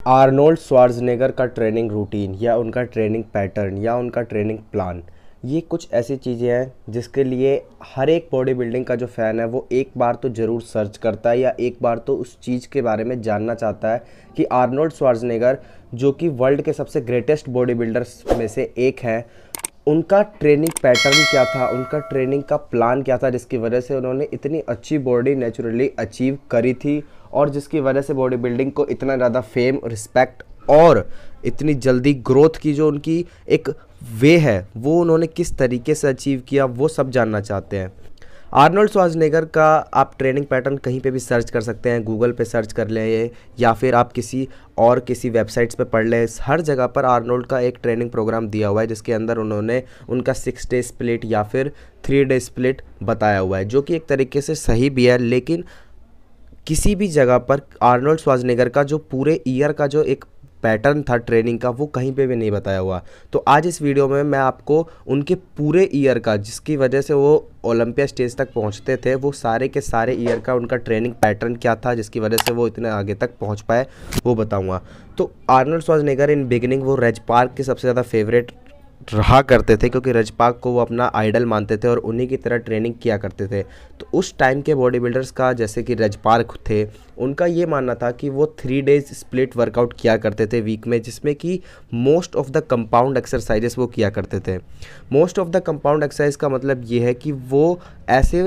Arnold Schwarzenegger का training routine या उनका ट्रेनिंग पैटर्न या उनका ट्रेनिंग प्लान, ये कुछ ऐसी चीज़ें हैं जिसके लिए हर एक बॉडी बिल्डिंग का जो फ़ैन है वो एक बार तो ज़रूर सर्च करता है या एक बार तो उस चीज़ के बारे में जानना चाहता है कि आर्नोल्ड श्वार्ज़नेगर, जो कि वर्ल्ड के सबसे ग्रेटेस्ट बॉडी बिल्डर्स में से एक हैं, उनका ट्रेनिंग पैटर्न क्या था, उनका ट्रेनिंग का प्लान क्या था, जिसकी वजह से उन्होंने इतनी अच्छी बॉडी नेचुरली अचीव करी थी और जिसकी वजह से बॉडी बिल्डिंग को इतना ज़्यादा फेम, रिस्पेक्ट और इतनी जल्दी ग्रोथ की जो उनकी एक वे है वो उन्होंने किस तरीके से अचीव किया, वो सब जानना चाहते हैं। आर्नोल्ड श्वार्ज़नेगर का आप ट्रेनिंग पैटर्न कहीं पे भी सर्च कर सकते हैं, गूगल पे सर्च कर लें या फिर आप किसी वेबसाइट्स पे पढ़ लें। हर जगह पर आर्नोल्ड का एक ट्रेनिंग प्रोग्राम दिया हुआ है जिसके अंदर उन्होंने उनका 6 डे स्प्लिट या फिर 3 डे स्प्लिट बताया हुआ है, जो कि एक तरीके से सही भी है। लेकिन किसी भी जगह पर आर्नोल्ड श्वार्ज़नेगर का जो पूरे ईयर का जो एक पैटर्न था ट्रेनिंग का, वो कहीं पे भी नहीं बताया हुआ। तो आज इस वीडियो में मैं आपको उनके पूरे ईयर का, जिसकी वजह से वो ओलंपिया स्टेज तक पहुंचते थे, वो सारे के सारे ईयर का उनका ट्रेनिंग पैटर्न क्या था जिसकी वजह से वो इतने आगे तक पहुंच पाए, वो बताऊंगा। तो आर्नोल्ड श्वार्ज़नेगर इन बिगिनिंग वो रेज पार्क के सबसे ज़्यादा फेवरेट रहा करते थे, क्योंकि रेज पार्क को वो अपना आइडल मानते थे और उन्हीं की तरह ट्रेनिंग किया करते थे। तो उस टाइम के बॉडी बिल्डर्स का, जैसे कि रेज पार्क थे, उनका ये मानना था कि वो 3 डेज स्प्लिट वर्कआउट किया करते थे वीक में, जिसमें कि most of the compound exercises वो किया करते थे। Most of the compound exercise का मतलब ये है कि वो ऐसे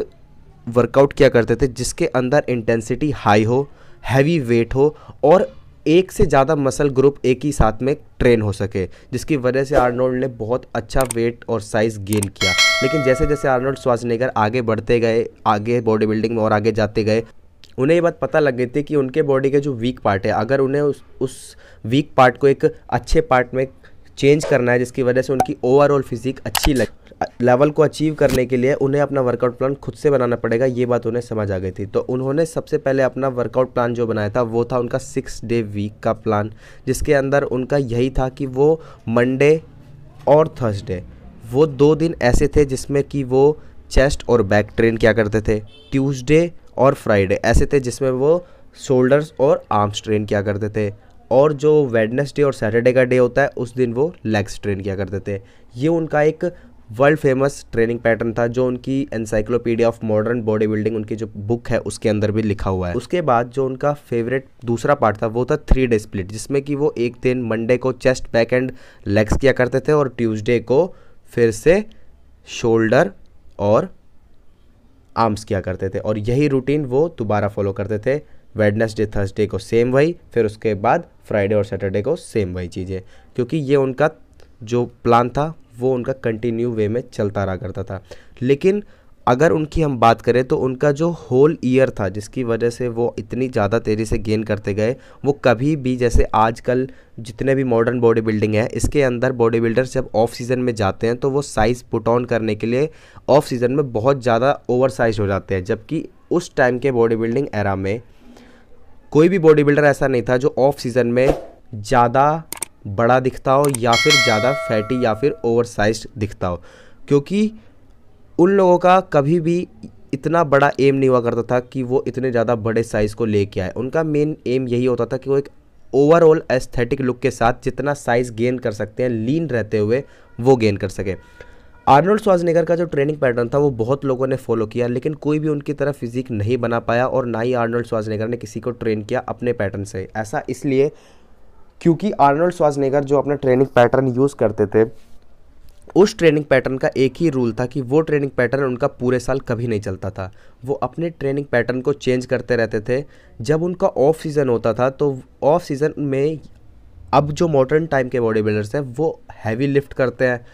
वर्कआउट किया करते थे जिसके अंदर इंटेंसिटी हाई हो, हैवी वेट हो और एक से ज़्यादा मसल ग्रुप एक ही साथ में ट्रेन हो सके, जिसकी वजह से आर्नोल्ड ने बहुत अच्छा वेट और साइज़ गेन किया। लेकिन जैसे जैसे आर्नोल्ड श्वार्ज़नेगर आगे बढ़ते गए, आगे बॉडी बिल्डिंग में और आगे जाते गए, उन्हें ये बात पता लग गई थी कि उनके बॉडी के जो वीक पार्ट है, अगर उन्हें उस वीक पार्ट को एक अच्छे पार्ट में चेंज करना है, जिसकी वजह से उनकी ओवरऑल फिजिक अच्छी लेवल को अचीव करने के लिए उन्हें अपना वर्कआउट प्लान खुद से बनाना पड़ेगा। ये बात उन्हें समझ आ गई थी। तो उन्होंने सबसे पहले अपना वर्कआउट प्लान जो बनाया था वो था उनका 6 डे वीक का प्लान, जिसके अंदर उनका यही था कि वो मंडे और थर्सडे, वो 2 दिन ऐसे थे जिसमें कि वो चेस्ट और बैक ट्रेन किया करते थे। ट्यूसडे और फ्राइडे ऐसे थे जिसमें वो शोल्डर्स और आर्म्स ट्रेन किया करते थे, और जो वेडनेसडे और सैटरडे का डे होता है उस दिन वो लेग्स ट्रेन किया करते थे। ये उनका एक वर्ल्ड फेमस ट्रेनिंग पैटर्न था जो उनकी encyclopedia of modern body building, उनकी जो बुक है उसके अंदर भी लिखा हुआ है। उसके बाद जो उनका फेवरेट दूसरा पार्ट था वो था 3 डे स्प्लिट, जिसमें कि वो एक दिन मंडे को चेस्ट, बैक एंड लेग्स किया करते थे और ट्यूसडे को फिर से शोल्डर और आर्म्स किया करते थे, और यही रूटीन वो दोबारा फॉलो करते थे। वेडनेसडे थर्सडे को सेम वही, फिर उसके बाद फ्राइडे और सैटरडे को सेम वही चीज़ें, क्योंकि ये उनका जो प्लान था वो उनका कंटिन्यू वे में चलता रहा करता था। लेकिन अगर उनकी हम बात करें तो उनका जो होल ईयर था, जिसकी वजह से वो इतनी ज़्यादा तेज़ी से गेन करते गए, वो कभी भी, जैसे आजकल जितने भी मॉडर्न बॉडी बिल्डिंग है, इसके अंदर बॉडी बिल्डर्स जब ऑफ सीज़न में जाते हैं तो वो साइज़ पुट ऑन करने के लिए ऑफ सीज़न में बहुत ज़्यादा ओवर साइज हो जाते हैं। जबकि उस टाइम के बॉडी बिल्डिंग एरा में कोई भी बॉडी बिल्डर ऐसा नहीं था जो ऑफ सीज़न में ज़्यादा बड़ा दिखता हो या फिर ज़्यादा फैटी या फिर ओवर साइज्ड दिखता हो, क्योंकि उन लोगों का कभी भी इतना बड़ा एम नहीं हुआ करता था कि वो इतने ज़्यादा बड़े साइज़ को लेके आए। उनका मेन एम यही होता था कि वो एक ओवरऑल एस्थेटिक लुक के साथ जितना साइज़ गेन कर सकते हैं लीन रहते हुए, वो गेन कर सके। आर्नोल्ड श्वार्ज़नेगर का जो ट्रेनिंग पैटर्न था वो बहुत लोगों ने फॉलो किया, लेकिन कोई भी उनकी तरह फिजिक नहीं बना पाया और ना ही आर्नोल्ड श्वार्ज़नेगर ने किसी को ट्रेन किया अपने पैटर्न से। ऐसा इसलिए क्योंकि आर्नोल्ड श्वार्ज़नेगर जो अपना ट्रेनिंग पैटर्न यूज़ करते थे, उस ट्रेनिंग पैटर्न का एक ही रूल था कि वो ट्रेनिंग पैटर्न उनका पूरे साल कभी नहीं चलता था। वो अपने ट्रेनिंग पैटर्न को चेंज करते रहते थे। जब उनका ऑफ सीज़न होता था तो ऑफ सीज़न में, अब जो मॉडर्न टाइम के बॉडी बिल्डर्स हैं वो हैवी लिफ्ट करते हैं,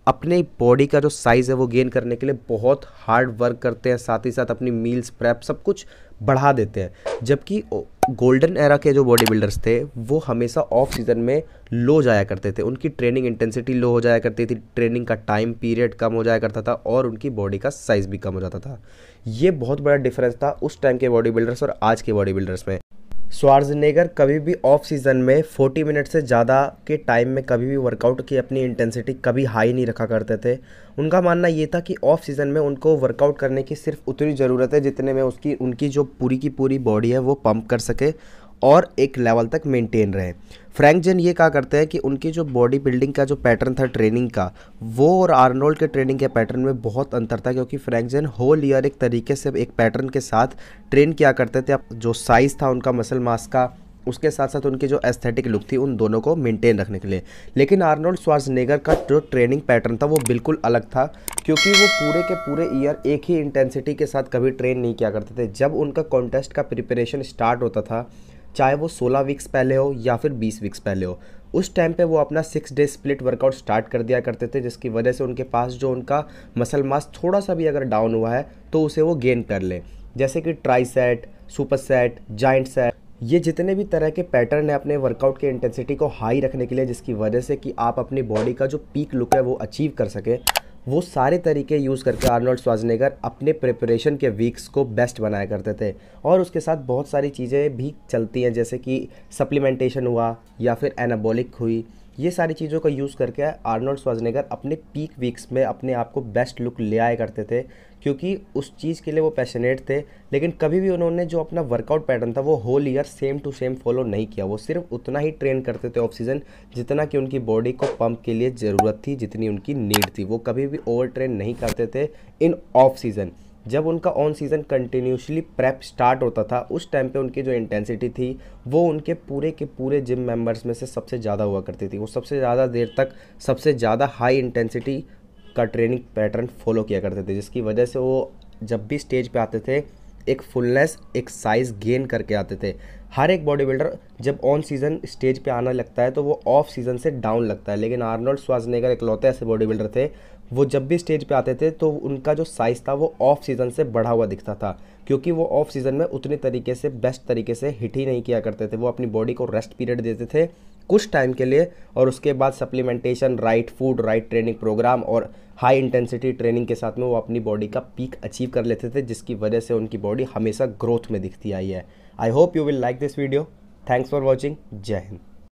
अपने बॉडी का जो साइज़ है वो गेन करने के लिए बहुत हार्ड वर्क करते हैं, साथ ही साथ अपनी मील्स प्रेप सब कुछ बढ़ा देते हैं। जबकि गोल्डन एरा के जो बॉडी बिल्डर्स थे वो हमेशा ऑफ सीज़न में लो जाया करते थे, उनकी ट्रेनिंग इंटेंसिटी लो हो जाया करती थी, ट्रेनिंग का टाइम पीरियड कम हो जाया करता था और उनकी बॉडी का साइज़ भी कम हो जाता था। ये बहुत बड़ा डिफरेंस था उस टाइम के बॉडी बिल्डर्स और आज के बॉडी बिल्डर्स में। श्वार्ज़नेगर कभी भी ऑफ सीज़न में 40 मिनट से ज़्यादा के टाइम में कभी भी वर्कआउट की अपनी इंटेंसिटी कभी हाई नहीं रखा करते थे। उनका मानना ये था कि ऑफ सीज़न में उनको वर्कआउट करने की सिर्फ उतनी ज़रूरत है जितने में उनकी जो पूरी की पूरी बॉडी है वो पंप कर सके और एक लेवल तक मेंटेन रहे। फ्रैंक जेन ये कहा करते हैं कि उनकी जो बॉडी बिल्डिंग का जो पैटर्न था ट्रेनिंग का, वो और आर्नोल्ड के ट्रेनिंग के पैटर्न में बहुत अंतर था, क्योंकि फ्रैंक जेन होल ईयर एक तरीके से एक पैटर्न के साथ ट्रेन किया करते थे। जो साइज़ था उनका मसल मास का, उसके साथ साथ उनकी जो एस्थेटिक लुक थी, उन दोनों को मेंटेन रखने के लिए। लेकिन आर्नोल्ड श्वार्ज़नेगर का जो ट्रेनिंग पैटर्न था वो बिल्कुल अलग था, क्योंकि वो पूरे के पूरे ईयर एक ही इंटेंसिटी के साथ कभी ट्रेन नहीं किया करते थे। जब उनका कॉन्टेस्ट का प्रिपरेशन स्टार्ट होता था, चाहे वो 16 वीक्स पहले हो या फिर 20 वीक्स पहले हो, उस टाइम पे वो अपना 6 डे स्प्लिट वर्कआउट स्टार्ट कर दिया करते थे, जिसकी वजह से उनके पास जो उनका मसल मास थोड़ा सा भी अगर डाउन हुआ है तो उसे वो गेन कर ले। जैसे कि try set, super set, giant set, ये जितने भी तरह के पैटर्न है अपने वर्कआउट के इंटेंसिटी को हाई रखने के लिए, जिसकी वजह से कि आप अपनी बॉडी का जो पीक लुक है वो अचीव कर सके, वो सारे तरीके यूज़ करके आर्नोल्ड श्वार्ज़नेगर अपने प्रिपरेशन के वीक्स को बेस्ट बनाया करते थे। और उसके साथ बहुत सारी चीज़ें भी चलती हैं, जैसे कि सप्लीमेंटेशन हुआ या फिर एनाबॉलिक हुई। ये सारी चीज़ों का यूज़ करके आर्नोल्ड श्वार्ज़नेगर अपने पीक वीक्स में अपने आप को बेस्ट लुक ले आया करते थे, क्योंकि उस चीज़ के लिए वो पैशनेट थे। लेकिन कभी भी उन्होंने जो अपना वर्कआउट पैटर्न था वो whole year same to same follow नहीं किया। वो सिर्फ उतना ही ट्रेन करते थे ऑफ सीज़न जितना कि उनकी बॉडी को पंप के लिए ज़रूरत थी, जितनी उनकी नीड थी। वो कभी भी ओवर ट्रेन नहीं करते थे इन ऑफ सीज़न। जब उनका on season continuously prep start होता था, उस टाइम पे उनकी जो इंटेंसिटी थी वो उनके पूरे के पूरे जिम मेंबर्स में से सबसे ज़्यादा हुआ करती थी। वो सबसे ज़्यादा देर तक सबसे ज़्यादा हाई इंटेंसिटी का ट्रेनिंग पैटर्न फॉलो किया करते थे, जिसकी वजह से वो जब भी स्टेज पे आते थे एक फुलनेस, एक साइज़ गेन करके आते थे। हर एक बॉडी बिल्डर जब ऑन सीज़न स्टेज पे आना लगता है तो वो ऑफ सीज़न से डाउन लगता है, लेकिन आर्नोल्ड श्वार्ज़नेगर इकलौते ऐसे बॉडी बिल्डर थे, वो जब भी स्टेज पे आते थे तो उनका जो साइज़ था वो ऑफ सीज़न से बढ़ा हुआ दिखता था, क्योंकि वो ऑफ सीज़न में उतनी तरीके से बेस्ट तरीके से हिट ही नहीं किया करते थे। वो अपनी बॉडी को रेस्ट पीरियड देते थे कुछ टाइम के लिए, और उसके बाद supplementation, right food, right training program और हाई इंटेंसिटी ट्रेनिंग के साथ में वो अपनी बॉडी का पीक अचीव कर लेते थे, जिसकी वजह से उनकी बॉडी हमेशा ग्रोथ में दिखती आई है। I hope you will like this video. Thanks for watching. जय हिंद।